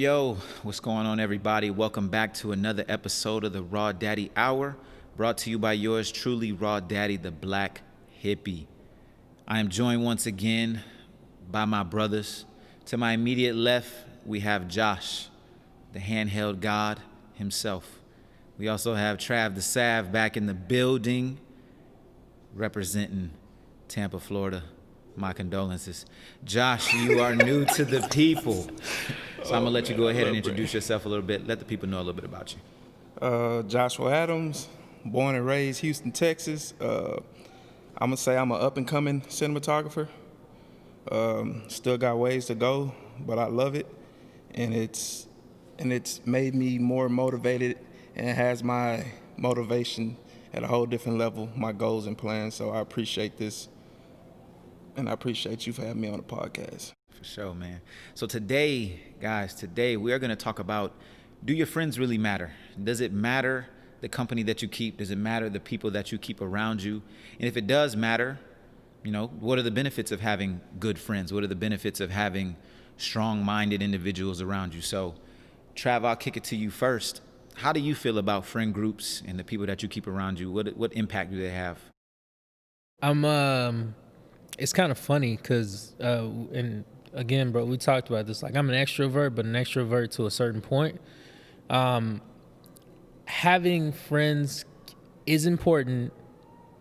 Yo, what's going on, everybody? Welcome back to another episode of the Raw Daddy Hour, brought to you by yours truly, Raw Daddy, the Black Hippie. I am joined once again by my brothers. To my immediate left, we have Josh, the handheld god himself. We also have Trav the Sav back in the building, representing Tampa, Florida. My condolences. Josh, you are new to the people. So I'm going to let you go ahead and introduce yourself a little bit. Let the people know a little bit about you. Joshua Adams, born and raised Houston, Texas. I'm going to say I'm an up-and-coming cinematographer. Still got ways to go, but I love it. And it's made me more motivated and has my motivation at a whole different level, my goals and plans. So I appreciate this. And I appreciate you for having me on the podcast. For sure, man. So today, guys, we are going to talk about, do your friends really matter? Does it matter the company that you keep? Does it matter the people that you keep around you? And if it does matter, what are the benefits of having good friends? What are the benefits of having strong-minded individuals around you? So, Trav, I'll kick it to you first. How do you feel about friend groups and the people that you keep around you? What impact do they have? It's kind of funny because, and again, bro, we talked about this. Like, I'm an extrovert, but an extrovert to a certain point. Having friends is important,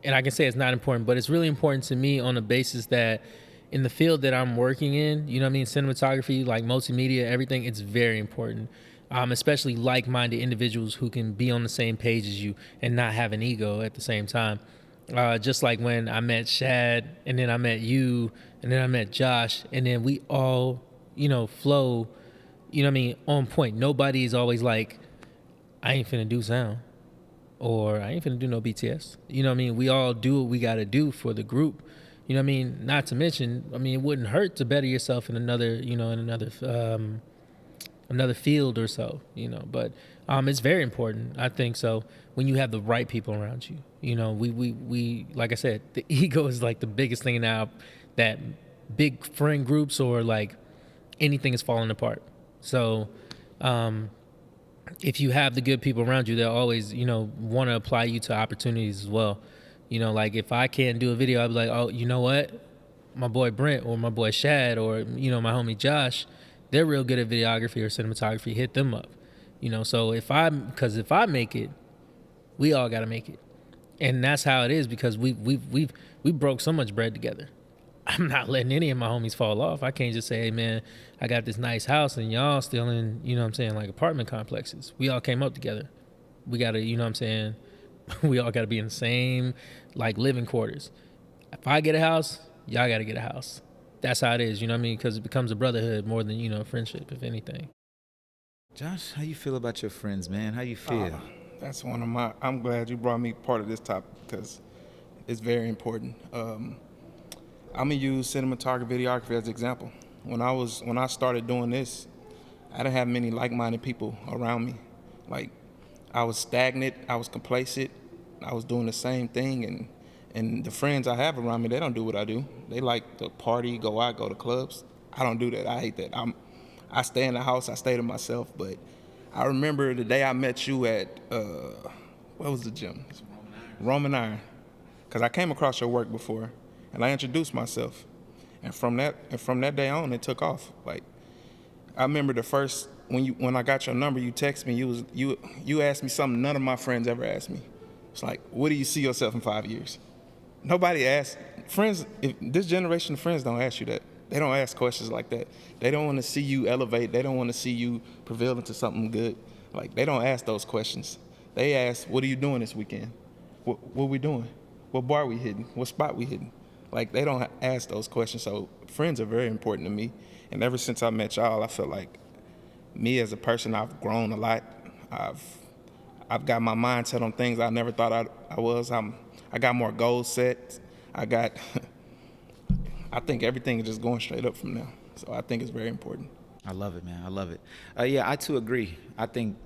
and I can say it's not important, but it's really important to me on the basis that in the field that I'm working in, cinematography, like multimedia, everything, it's very important. Especially like-minded individuals who can be on the same page as you and not have an ego at the same time. Just like when I met Shad, and then I met you, and then I met Josh, and then we all, flow, on point. Nobody is always like, I ain't finna do sound, or I ain't finna do no BTS. We all do what we gotta do for the group. Not to mention, it wouldn't hurt to better yourself in another field or so, but it's very important, I think so, when you have the right people around you. We like I said, the ego is like the biggest thing now, that big friend groups or like anything is falling apart. So if you have the good people around you, they'll always, want to apply you to opportunities as well. Like if I can't do a video, I'll be like, oh, you know what? My boy Brent or my boy Shad or, my homie Josh, they're real good at videography or cinematography. Hit them up. So if I make it, we all got to make it. And that's how it is, because we broke so much bread together. I'm not letting any of my homies fall off. I can't just say, hey man, I got this nice house and y'all still in, like apartment complexes. We all came up together. We got to, we all got to be in the same like living quarters. If I get a house, y'all got to get a house. That's how it is, because it becomes a brotherhood more than, a friendship, if anything. Josh, how you feel about your friends, man? How you feel? That's I'm glad you brought me part of this topic because it's very important. I'm gonna use cinematography, videography as an example. When I started doing this, I didn't have many like-minded people around me. Like, I was stagnant, I was complacent, I was doing the same thing, and the friends I have around me, they don't do what I do. They like to party, go out, go to clubs. I don't do that. I hate that. I stay in the house, I stay to myself. But I remember the day I met you at, what was the gym? Roman Iron. Because I came across your work before, and I introduced myself. And from that day on, it took off. Like, I remember the first, when I got your number, you texted me, you asked me something none of my friends ever asked me. It's like, what do you see yourself in 5 years? Nobody asks. Friends, this generation of friends don't ask you that. They don't ask questions like that. They don't want to see you elevate. They don't want to see you prevail into something good. Like, they don't ask those questions. They ask, what are you doing this weekend? What we doing? What bar we hitting? What spot we hitting? Like, they don't ask those questions. So friends are very important to me. And ever since I met y'all, I feel like me as a person, I've grown a lot. I've got my mindset on things I never thought I was. I got more goals set. I think everything is just going straight up from now. So I think it's very important. I love it, man. I love it. Yeah, I too agree. I think,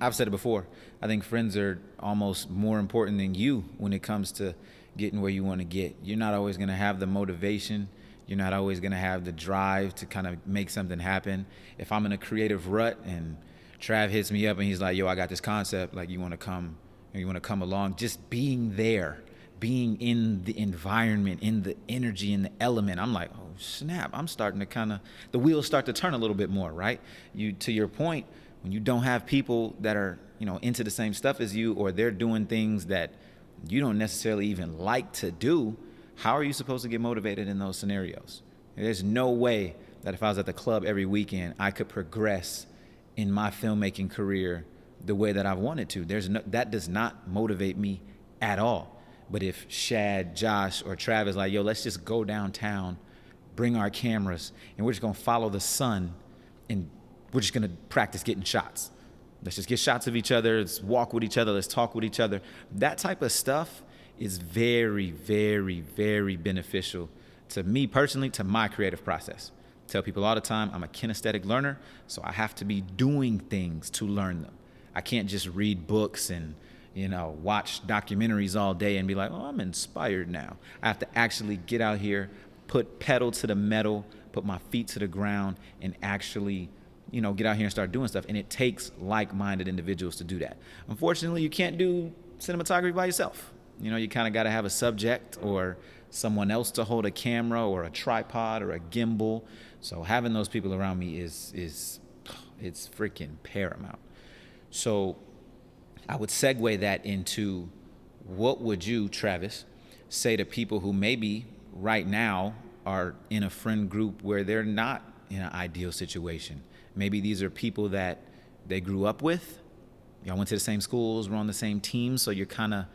I've said it before, I think friends are almost more important than you when it comes to getting where you want to get. You're not always going to have the motivation You're not always going to have the drive to kind of make something happen. If I'm in a creative rut and Trav hits me up and he's like, yo, I got this concept, like you want to come along, just being there, being in the environment, in the energy, in the element, I'm like, oh snap, I'm starting to kind of, the wheels start to turn a little bit more, right? You, to your point, when you don't have people that are, into the same stuff as you, or they're doing things that you don't necessarily even like to do, how are you supposed to get motivated in those scenarios? There's no way that if I was at the club every weekend, I could progress in my filmmaking career the way that I've wanted to. That does not motivate me at all. But if Shad, Josh, or Travis like, yo, let's just go downtown, bring our cameras, and we're just gonna follow the sun, and we're just gonna practice getting shots. Let's just get shots of each other, let's walk with each other, let's talk with each other. That type of stuff is very, very, very beneficial to me personally, to my creative process. I tell people all the time, I'm a kinesthetic learner, so I have to be doing things to learn them. I can't just read books and watch documentaries all day and be like, oh, I'm inspired now. I have to actually get out here, put pedal to the metal, put my feet to the ground, and actually get out here and start doing stuff. And it takes like-minded individuals to do that. Unfortunately, you can't do cinematography by yourself. You kind of got to have a subject or someone else to hold a camera or a tripod or a gimbal. So having those people around me is it's freaking paramount. So I would segue that into, what would you, Travis, say to people who maybe right now are in a friend group where they're not in an ideal situation? Maybe these are people that they grew up with. Y'all went to the same schools, were on the same team, so you're kind of,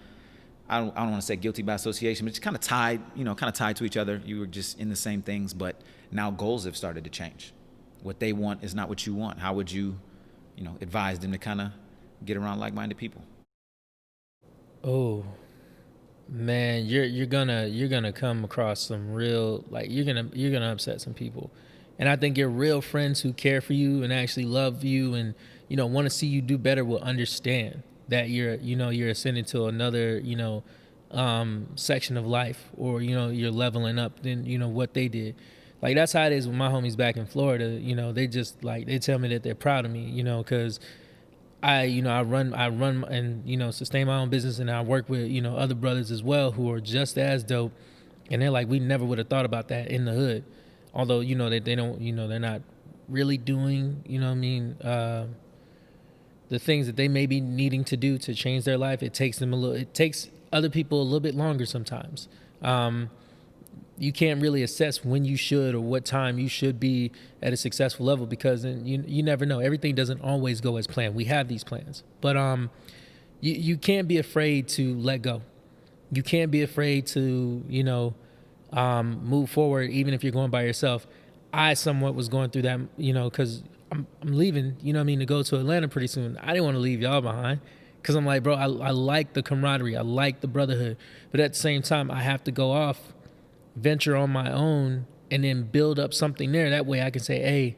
I don't want to say guilty by association, but it's kind of tied to each other. You were just in the same things, but now goals have started to change. What they want is not what you want. How would you, advise them to kind of get around like-minded people? Oh man, you're gonna come across some real, like, you're gonna upset some people. And I think your real friends who care for you and actually love you and want to see you do better will understand that you're ascending to another section of life, or you're leveling up than what they did. Like, that's how it is with my homies back in Florida. They just, like, they tell me that they're proud of me, because I run and sustain my own business, and I work with other brothers as well who are just as dope, and they're like, we never would have thought about that in the hood, although they don't, they're not really doing the things that they may be needing to do to change their life. It takes other people a little bit longer sometimes. You can't really assess when you should or what time you should be at a successful level, because you never know. Everything doesn't always go as planned. We have these plans, but you can't be afraid to let go. You can't be afraid to move forward, even if you're going by yourself. I somewhat was going through that, because I'm leaving, to go to Atlanta pretty soon. I didn't want to leave y'all behind, because I'm like, bro, I like the camaraderie, I like the brotherhood, but at the same time, I have to go off, venture on my own, and then build up something there. That way I can say, hey,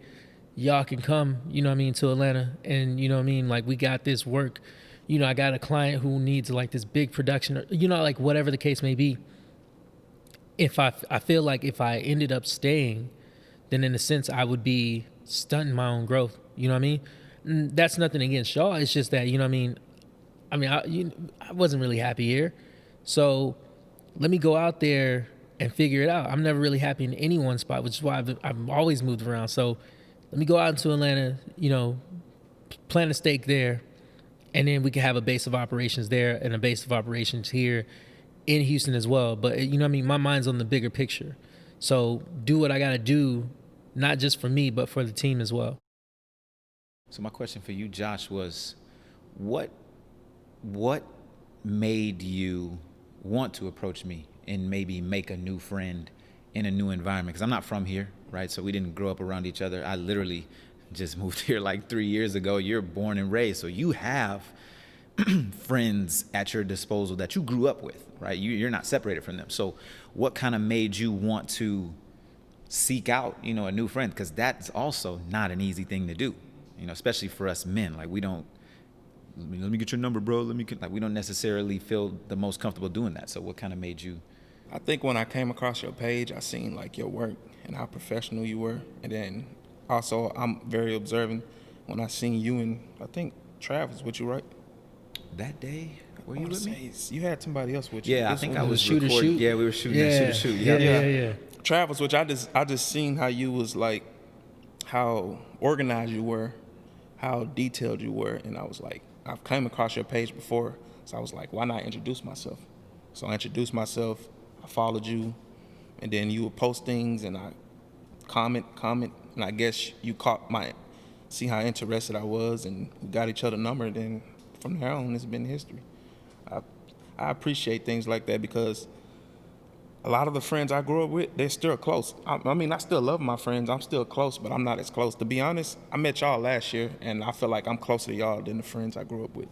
y'all can come, to Atlanta, and like, we got this work. I got a client who needs like this big production, or like whatever the case may be. If I feel like if I ended up staying, then in a sense I would be stunting my own growth. That's nothing against y'all. It's just that I wasn't really happy here, so let me go out there and figure it out. I'm never really happy in any one spot, which is why I've always moved around. So let me go out into Atlanta, plant a stake there, and then we can have a base of operations there and a base of operations here in Houston as well. But my mind's on the bigger picture. So do what I got to do, not just for me, but for the team as well. So my question for you, Josh, was what made you want to approach me and maybe make a new friend in a new environment? Because I'm not from here, right? So we didn't grow up around each other. I literally just moved here like 3 years ago. You're born and raised, so you have friends at your disposal that you grew up with, right? You're not separated from them. So what kind of made you want to seek out, a new friend? Because that's also not an easy thing to do, especially for us men. Like, we don't, let me get your number, bro. We don't necessarily feel the most comfortable doing that. So what kind of made you I think when I came across your page, I seen like your work and how professional you were, and then also I'm very observant when I seen you and I think Trav was with you, right? That day, were I you wanna with me? say you had somebody else with you. Yeah, I This think was- I was shoot or recording. shoot? Yeah, we were shooting that shoot or shoot. Yeah, Yeah. yeah. Travis, which I just seen how you was like, how organized you were, how detailed you were, and I was like, I've came across your page before, so I was like, why not introduce myself? So I introduced myself, I followed you, and then you would post things, and I comment, and I guess you caught see how interested I was, and we got each other number, and then from there on, it's been history. I, I appreciate things like that because a lot of the friends I grew up with, they're still close. I mean, I still love my friends. I'm still close, but I'm not as close. To be honest, I met y'all last year, and I feel like I'm closer to y'all than the friends I grew up with.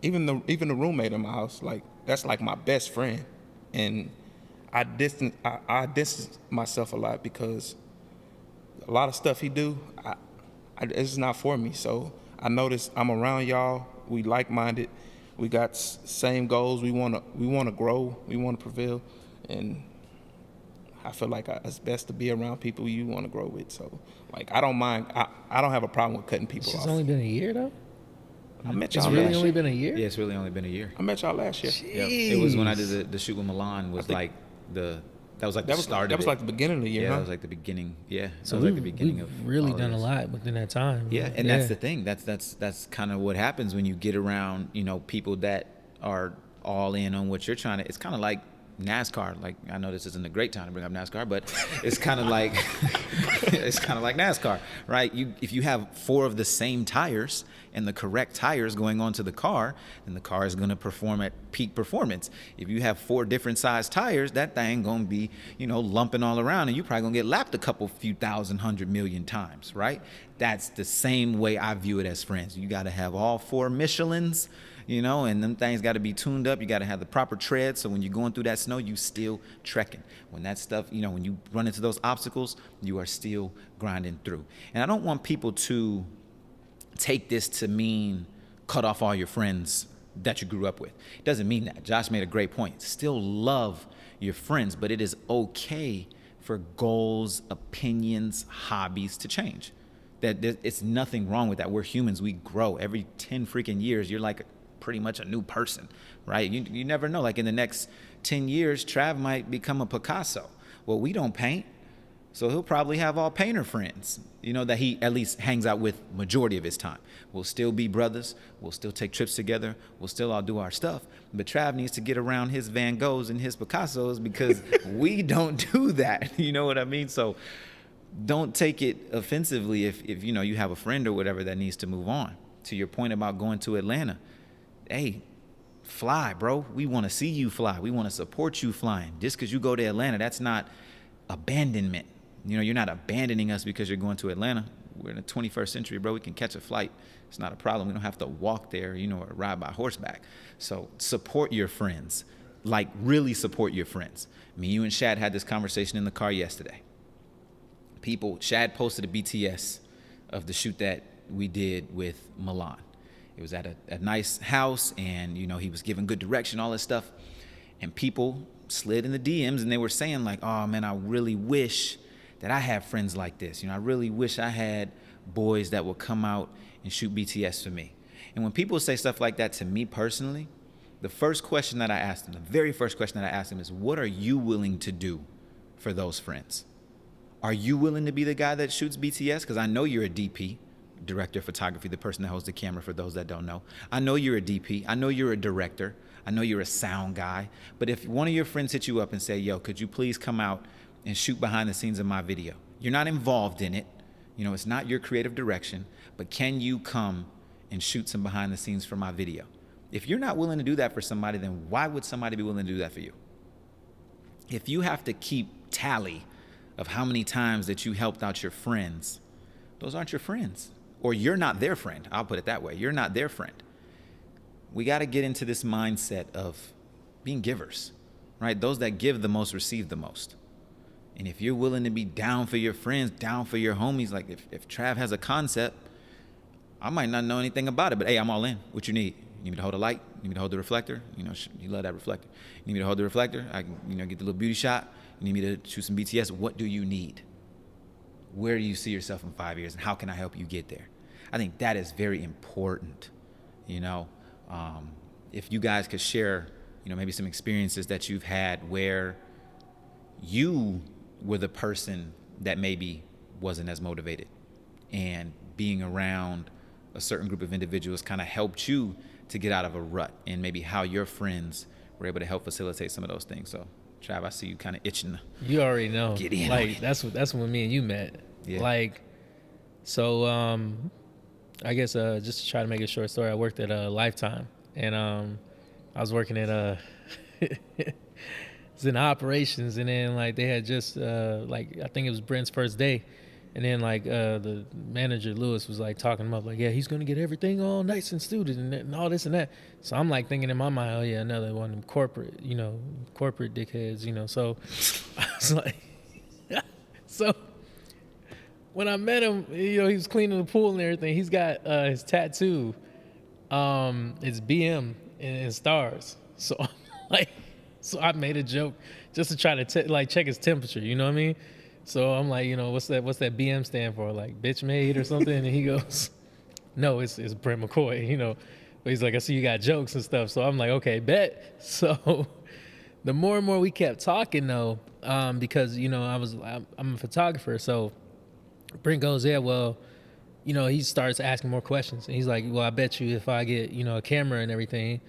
Even the roommate in my house, like that's like my best friend, and I distance myself a lot because a lot of stuff he do, it's just not for me. So I notice I'm around y'all. We like-minded. We got same goals. We wanna grow. We wanna prevail, and I feel like it's best to be around people you want to grow with. So like I don't mind. I don't have a problem with cutting people It's off. only been a year though. I met It's y'all really last only year. been a year. Yeah, it's really only been a year. I met y'all last year. Yep. It was when I Jeez. did the shoot with Milan. Was like the that was like That the was start that of was it. like the beginning of the year, Yeah, huh? that was like the beginning. Yeah, So that was like the beginning we've of really all done a this. lot within that time. Yeah, and that's the thing. That's kind of what happens when you get around, people that are all in on what you're trying to. It's kind of like NASCAR. Like I know this isn't a great time to bring up NASCAR, but it's kind of like it's kind of like NASCAR, right? If you have 4 of the same tires and the correct tires going onto the car, then the car is going to perform at peak performance. If you have 4 different size tires, that thing going to be, lumping all around, and you probably going to get lapped a few thousand, 100,000,000 times, right? That's the same way I view it as friends. You got to have all 4 Michelins, and them things got to be tuned up. You got to have the proper tread, so when you're going through that snow, you still trekking. When that stuff, when you run into those obstacles, you are still grinding through. And I don't want people to take this to mean cut off all your friends that you grew up with. It doesn't mean that. Josh made a great point. Still love your friends, but it is okay for goals, opinions, hobbies to change. It's nothing wrong with that. We're humans. We grow. Every 10 freaking years, you're like pretty much a new person, right? You never know. Like in the next 10 years, Trav might become a Picasso. Well, we don't paint. So he'll probably have all painter friends, that he at least hangs out with majority of his time. We'll still be brothers. We'll still take trips together. We'll still all do our stuff. But Trav needs to get around his Van Goghs and his Picassos because we don't do that. You know what I mean? So don't take it offensively if you have a friend or whatever that needs to move on. To your point about going to Atlanta, hey, fly, bro. We want to see you fly. We want to support you flying. Just because you go to Atlanta, that's not abandonment. You're not abandoning us because you're going to Atlanta. We're in the 21st century, bro. We can catch a flight. It's not a problem. We don't have to walk there, or ride by horseback. So support your friends. Like, really support your friends. You and Shad had this conversation in the car yesterday. Shad posted a BTS of the shoot that we did with Milan. It was at a nice house, and, he was giving good direction, all this stuff. And people slid in the DMs, and they were saying, like, oh, man, I really wish that I had friends like this. I really wish I had boys that would come out and shoot BTS for me. And when people say stuff like that to me personally, the first question that I ask them, the very first question that I ask them is, what are you willing to do for those friends? Are you willing to be the guy that shoots BTS? Because I know you're a DP, director of photography, the person that holds the camera for those that don't know. I know you're a DP. I know you're a director. I know you're a sound guy. But if one of your friends hit you up and say, yo, could you please come out and shoot behind the scenes of my video? You're not involved in it. It's not your creative direction, but can you come and shoot some behind the scenes for my video? If you're not willing to do that for somebody, then why would somebody be willing to do that for you? If you have to keep tally of how many times that you helped out your friends, those aren't your friends. Or you're not their friend. I'll put it that way. You're not their friend. We got to get into this mindset of being givers, right? Those that give the most receive the most. And if you're willing to be down for your friends, down for your homies, like if Trav has a concept, I might not know anything about it, but hey, I'm all in. What you need? You need me to hold a light? need me to hold the reflector? You love that reflector. You need me to hold the reflector? I can, get the little beauty shot. You need me to shoot some BTS? What do you need? Where do you see yourself in 5 years, and how can I help you get there? I think that is very important. If you guys could share, maybe some experiences that you've had where you were the person that maybe wasn't as motivated, and being around a certain group of individuals kind of helped you to get out of a rut, and maybe how your friends were able to help facilitate some of those things. So, Trav, I see you kind of itching. You already know. Get in. Like that's when me and you met. Yeah. Like, so I guess just to try to make a short story, I worked at Lifetime, and I was working at it's in operations, and then like they had just like I think it was Brent's first day, and then like the manager Lewis was like talking about like, yeah, he's gonna get everything all nice and suited and all this and that. So I'm like thinking in my mind, oh yeah, another one of them corporate dickheads, So I was like, so when I met him, he was cleaning the pool and everything. He's got his tattoo, it's BM and stars. So I'm like. So I made a joke just to try to check his temperature, you know what I mean? So I'm like, what's that BM stand for? Like bitch made or something? And he goes, no, it's Brent McCoy, But he's like, I see you got jokes and stuff. So I'm like, okay, bet. So the more and more we kept talking though, because I'm a photographer. So Brent goes, yeah, well, he starts asking more questions, and he's like, well, I bet you if I get a camera and everything,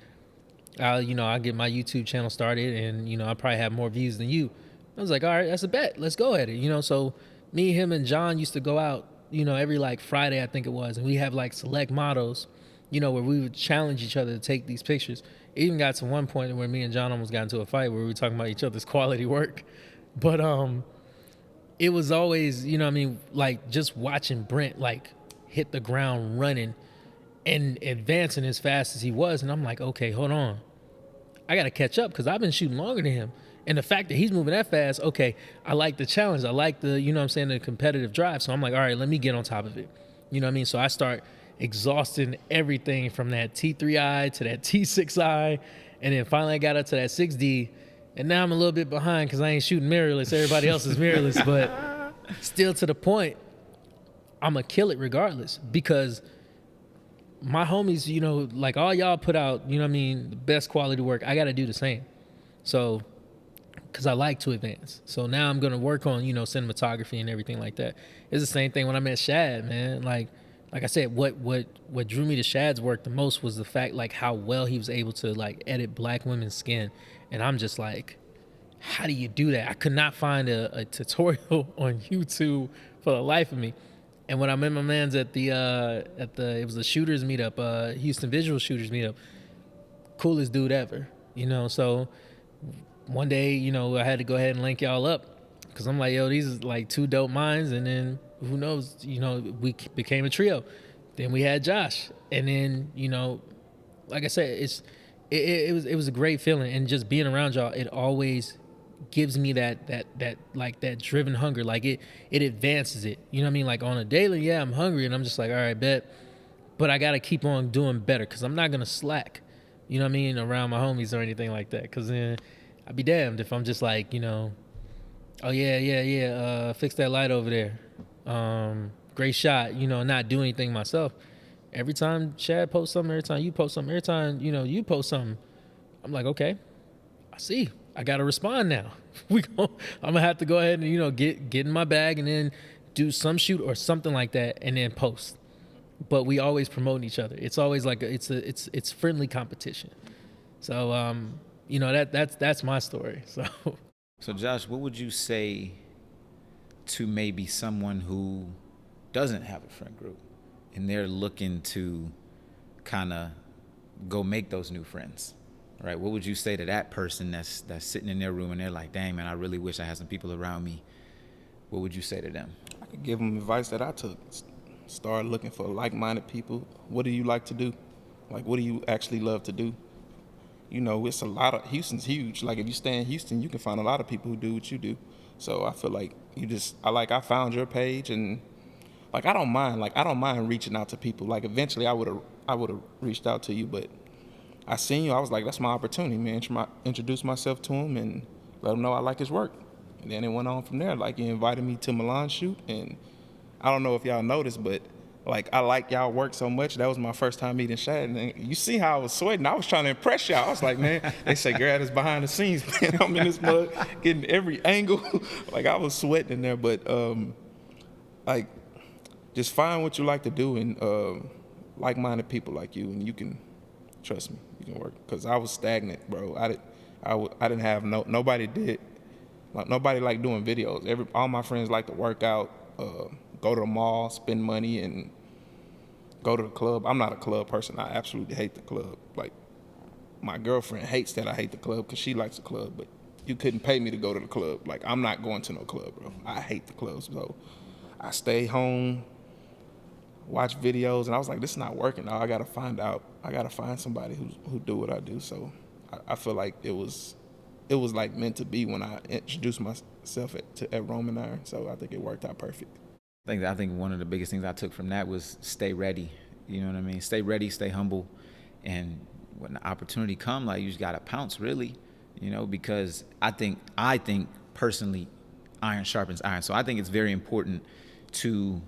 I'll get my YouTube channel started, and I'll probably have more views than you. I was like, all right, that's a bet. Let's go at it. So me, him, and John used to go out, every like Friday, I think it was, and we have like select models, where we would challenge each other to take these pictures. It even got to one point where me and John almost got into a fight where we were talking about each other's quality work. But it was always, like just watching Brent like hit the ground running and advancing as fast as he was, and I'm like, okay, hold on. I got to catch up because I've been shooting longer than him. And the fact that he's moving that fast, okay, I like the challenge. I like the, the competitive drive. So I'm like, all right, let me get on top of it. So I start exhausting everything from that T3i to that T6i. And then finally I got up to that 6D. And now I'm a little bit behind because I ain't shooting mirrorless. Everybody else is mirrorless. But still to the point, I'm going to kill it regardless because my homies, like all y'all put out, the best quality work. I got to do the same. So, because I like to advance. So now I'm going to work on, cinematography and everything like that. It's the same thing when I met Shad, man. Like I said, what drew me to Shad's work the most was the fact, like, how well he was able to, like, edit black women's skin. And I'm just like, how do you do that? I could not find a tutorial on YouTube for the life of me. And when I met my man's at it was a shooters meetup, Houston Visual Shooters meetup, coolest dude ever, So one day, I had to go ahead and link y'all up because I'm like, yo, these is like two dope minds, and then who knows, we became a trio. Then we had Josh, and then like I said, it was a great feeling, and just being around y'all, it always gives me that driven hunger. Like it advances it. You know what I mean? Like on a daily, yeah, I'm hungry and I'm just like, all right, bet. But I got to keep on doing better because I'm not going to slack, you know what I mean, around my homies or anything like that. Because then I'd be damned if I'm just like, oh, yeah, fix that light over there. Great shot, not do anything myself. Every time Chad posts something, every time you post something, every time, you post something, I'm like, okay, I see. I got to respond now. I'm going to have to go ahead and, get in my bag and then do some shoot or something like that and then post. But we always promoting each other. It's always like it's friendly competition. So, that's my story. So Josh, what would you say to maybe someone who doesn't have a friend group and they're looking to kind of go make those new friends? Right, what would you say to that person that's sitting in their room and they're like, dang, man, I really wish I had some people around me? What would you say to them? I could give them advice that I took. Start looking for like-minded people. What do you like to do? Like, what do you actually love to do? It's a lot of, Houston's huge. Like, if you stay in Houston, you can find a lot of people who do what you do. So I feel like I found your page, and like, I don't mind reaching out to people. Like, eventually I would have reached out to you, but I seen you. I was like, that's my opportunity, man. Introduce myself to him and let him know I like his work. And then it went on from there. Like, he invited me to Milan shoot, and I don't know if y'all noticed, but like, I like y'all work so much. That was my first time meeting Shad. And you see how I was sweating. I was trying to impress y'all. I was like, man, they say Grad is behind the scenes, man. I'm in this mud, getting every angle. Like, I was sweating in there. But like, just find what you like to do, and like-minded people like you, and you can, trust me, you can work. Because I was stagnant, bro. I didn't have nobody did. Like, nobody liked doing videos. All my friends like to work out, go to the mall, spend money, and go to the club. I'm not a club person. I absolutely hate the club. Like, my girlfriend hates that I hate the club because she likes the club, but you couldn't pay me to go to the club. Like, I'm not going to no club, bro. I hate the clubs. So I stay home, watch videos, and I was like, this is not working. Now I gotta find somebody who do what I do. So I feel like it was like meant to be when I introduced myself at Roman Iron. So I think it worked out perfect. I think one of the biggest things I took from that was stay ready. You know what I mean? Stay ready, stay humble, and when the opportunity come, like, you just gotta pounce, really. You know, because I think personally, iron sharpens iron. So I think it's very important to,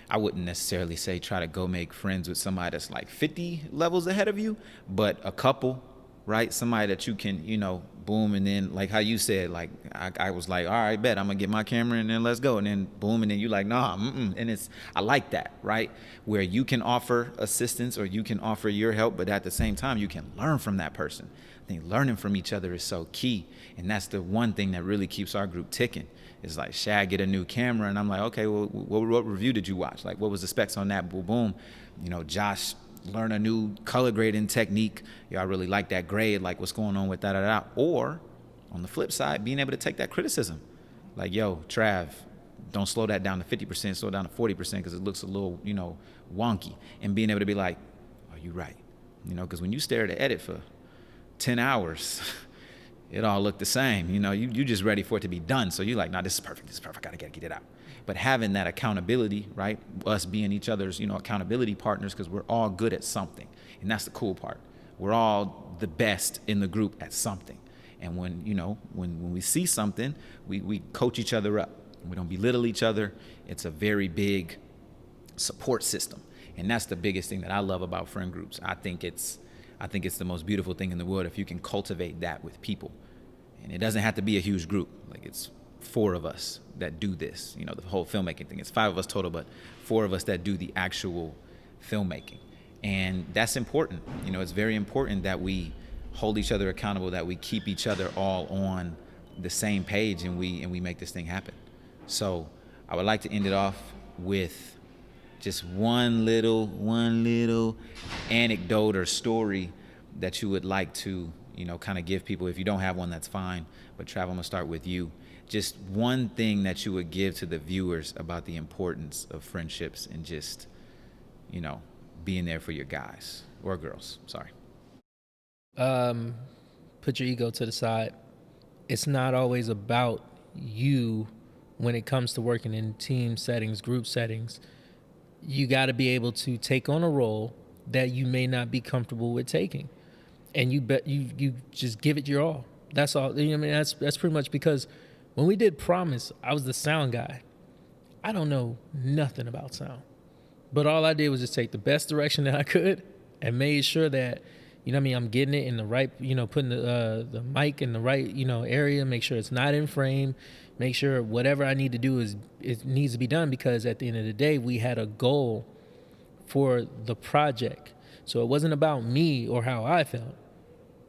I wouldn't necessarily say try to go make friends with somebody that's like 50 levels ahead of you, but a couple, right? Somebody that you can, boom, and then, like how you said, like, I was like, all right, bet, I'm gonna get my camera and then let's go, and then boom, and then you like, nah, and I like that, right? Where you can offer assistance or you can offer your help, but at the same time, you can learn from that person. I think learning from each other is so key, and that's the one thing that really keeps our group ticking. It's like, Shad get a new camera, and I'm like, okay, well, what review did you watch? Like, what was the specs on that? Boom, boom. Josh learn a new color grading technique. I really like that grade. Like, what's going on with that? Or on the flip side, being able to take that criticism. Like, yo, Trav, don't slow that down to 50%, slow down to 40% because it looks a little, wonky. And being able to be like, oh, you right. Because when you stare at the edit for 10 hours, it all looked the same. You just ready for it to be done. So you're like, nah, this is perfect. I gotta get it out. But having that accountability, right? Us being each other's, accountability partners, because we're all good at something. And that's the cool part. We're all the best in the group at something. And when we see something, we coach each other up. We don't belittle each other. It's a very big support system. And that's the biggest thing that I love about friend groups. I think it's the most beautiful thing in the world if you can cultivate that with people. And it doesn't have to be a huge group. Like, it's 4 of us that do this, the whole filmmaking thing. It's 5 of us total, but 4 of us that do the actual filmmaking. And that's important. It's very important that we hold each other accountable, that we keep each other all on the same page, and we make this thing happen. So I would like to end it off with just one little anecdote or story that you would like to, kind of give people. If you don't have one, that's fine. But Trav, I'm gonna start with you. Just one thing that you would give to the viewers about the importance of friendships and just, being there for your guys or girls. Sorry. Put your ego to the side. It's not always about you when it comes to working in team settings, group settings. You got to be able to take on a role that you may not be comfortable with taking, and you just give it your all. That's all. That's pretty much, because when we did Promise, I was the sound guy. I don't know nothing about sound, but all I did was just take the best direction that I could and made sure that, I'm getting it in the right, putting the mic in the right, area, make sure it's not in frame, make sure whatever I need to do it needs to be done, because at the end of the day, we had a goal for the project. So it wasn't about me or how I felt.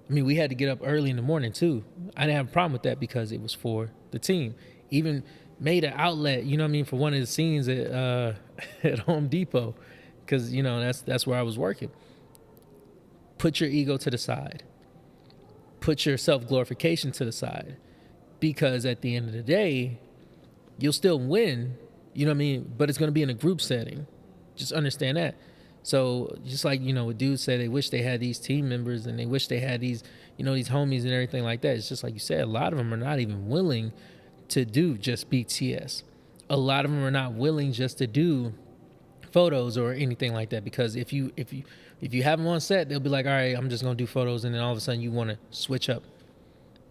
We had to get up early in the morning too. I didn't have a problem with that because it was for the team. Even made an outlet, for one of the scenes at at Home Depot, because that's where I was working. Put your ego to the side. Put your self-glorification to the side, because at the end of the day, you'll still win, but it's going to be in a group setting. Just understand that. So just like, what dudes say, they wish they had these team members and they wish they had these, these homies and everything like that. It's just like you said, a lot of them are not even willing to do just BTS. A lot of them are not willing just to do photos or anything like that, because if you have them on set, they'll be like, all right, I'm just gonna do photos, and then all of a sudden you want to switch up.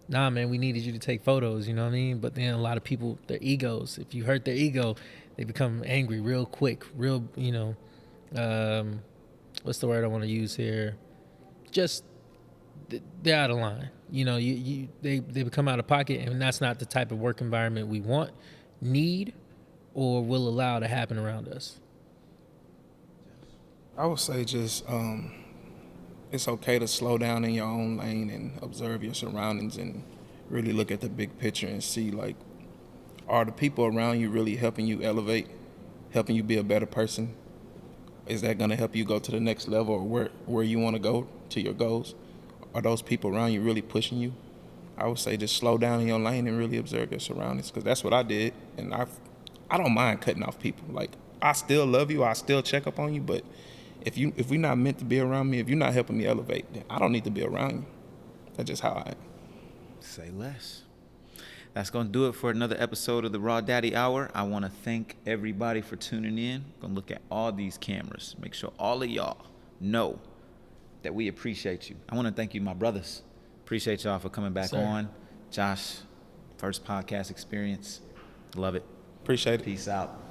Nah, man, we needed you to take photos, you know what I mean? But then a lot of people, their egos, if you hurt their ego, they become angry real quick, real, what's the word I want to use here? Just, they're out of line. They become out of pocket, and that's not the type of work environment we want, need, or will allow to happen around us. I would say just it's okay to slow down in your own lane and observe your surroundings and really look at the big picture and see, like, are the people around you really helping you elevate, helping you be a better person? Is that going to help you go to the next level or where you want to go to your goals? Are those people around you really pushing you? I would say just slow down in your lane and really observe your surroundings, because that's what I did. And I don't mind cutting off people. Like, I still love you, I still check up on you, but if we're not meant to be around me, if you're not helping me elevate, then I don't need to be around you. That's just how I am. Say less. That's going to do it for another episode of the Raw Daddy Hour. I want to thank everybody for tuning in. Going to look at all these cameras. Make sure all of y'all know that we appreciate you. I want to thank you, my brothers. Appreciate y'all for coming back on. Josh, first podcast experience. Love it. Appreciate it. Peace out.